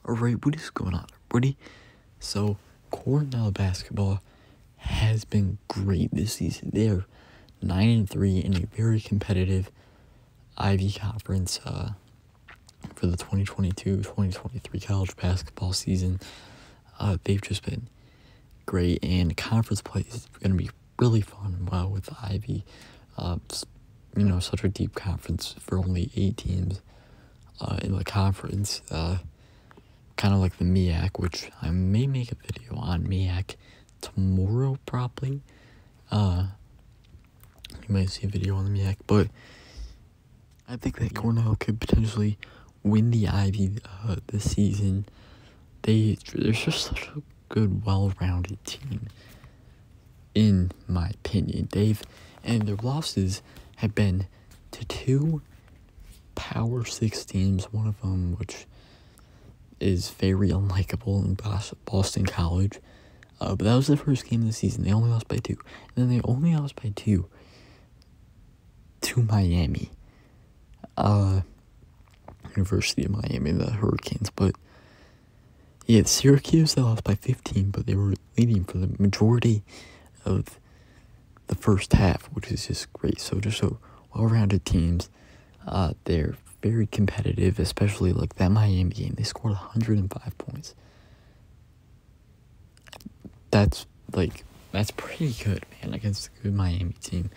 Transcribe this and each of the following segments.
Alright, what is going on, everybody? So, Cornell basketball has been great this season. They're 9-3 in a very competitive Ivy Conference for the 2022-2023 college basketball season. They've just been great, and conference play is going to be really fun and well with the Ivy. Such a deep conference for only 8 teams in the conference. Kind of like the MEAC, which I may make a video on MEAC tomorrow, probably. You might see a video on the MEAC, but I think that Cornell could potentially win the Ivy this season. There's just such a good, well-rounded team, in my opinion. And their losses have been to 2 Power 6 teams, one of them which is very unlikable in Boston College. But that was the first game of the season. They only lost by 2. And then they only lost by 2 to Miami. University of Miami, the Hurricanes. But yeah, Syracuse, they lost by 15, but they were leading for the majority of the first half, which is just great. So just so well-rounded teams. They're very competitive, especially like that Miami game. They scored 105 points. That's pretty good, man, against a good Miami team.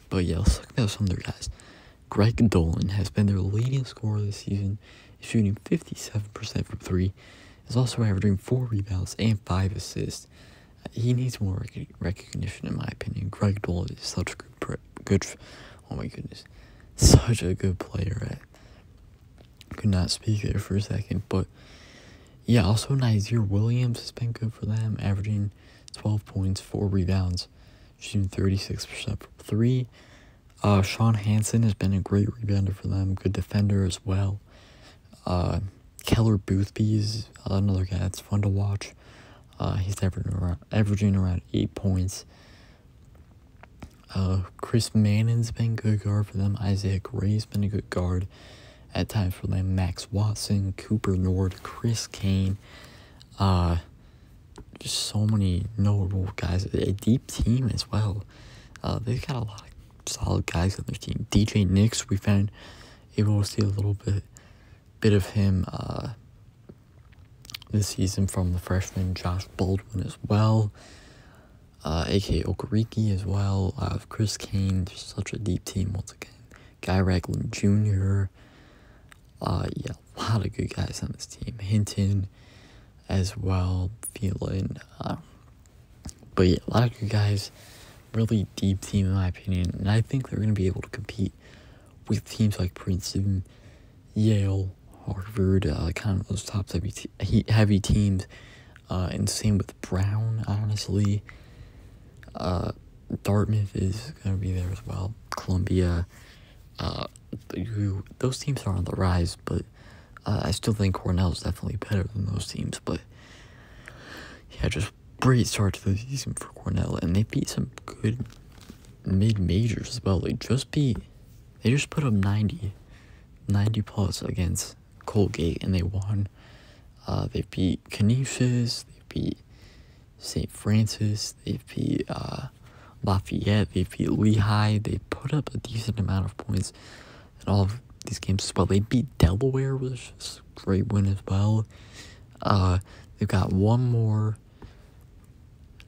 But yeah, let's look at some of their guys. Greg Dolan has been their leading scorer this season, shooting 57% from 3. He's also averaging 4 rebounds and 5 assists. He needs more recognition, in my opinion. Greg Dolan is such a good oh my goodness, such a good player. Could not speak there for a second, but yeah, also Nazir Williams has been good for them, averaging 12 points, 4 rebounds, shooting 36% from 3. Sean Hansen has been a great rebounder for them, good defender as well. Keller Boothby is another guy that's fun to watch. He's averaging around 8 points. Chris Mannon's been a good guard for them. Isaiah Gray's been a good guard at times for them. Max Watson, Cooper Nord, Chris Kane. Just so many notable guys. A deep team as well. They've got a lot of solid guys on their team. DJ Nix, we found able to see a little bit of him this season from the freshman Josh Baldwin as well. A.K.A. Okereke as well. Chris Kane, just such a deep team once again. Guy Ragland Jr., yeah, a lot of good guys on this team. Hinton as well, Phelan. But yeah, a lot of good guys. Really deep team, in my opinion. And I think they're going to be able to compete with teams like Princeton, Yale, Harvard, kind of those top heavy teams. And same with Brown, honestly. Dartmouth is going to be there as well. Columbia. Those teams are on the rise, but I still think Cornell is definitely better than those teams. But yeah, just great start to the season for Cornell, and they beat some good mid-majors as well. They just put up 90 plus against Colgate, and they won. They beat Canisius, they beat St. Francis, they beat Lafayette, they beat Lehigh. They put up a decent amount of points in all of these games as well. They beat Delaware, which is a great win as well. They've got one more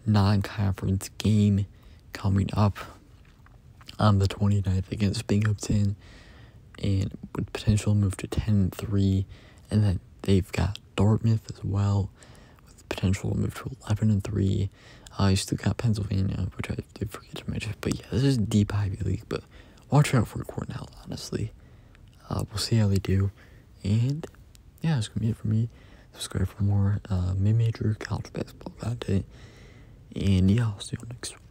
non-conference game coming up on the 29th against Binghamton, and with potential move to 10-3. And then they've got Dartmouth as well, with potential move to 11-3. You still got Pennsylvania, which I did forget to mention. But yeah, this is deep Ivy League, but watch out for Cornell, honestly. We'll see how they do. And yeah, that's going to be it for me. Subscribe for more mid-major college basketball content. And yeah, I'll see you next time.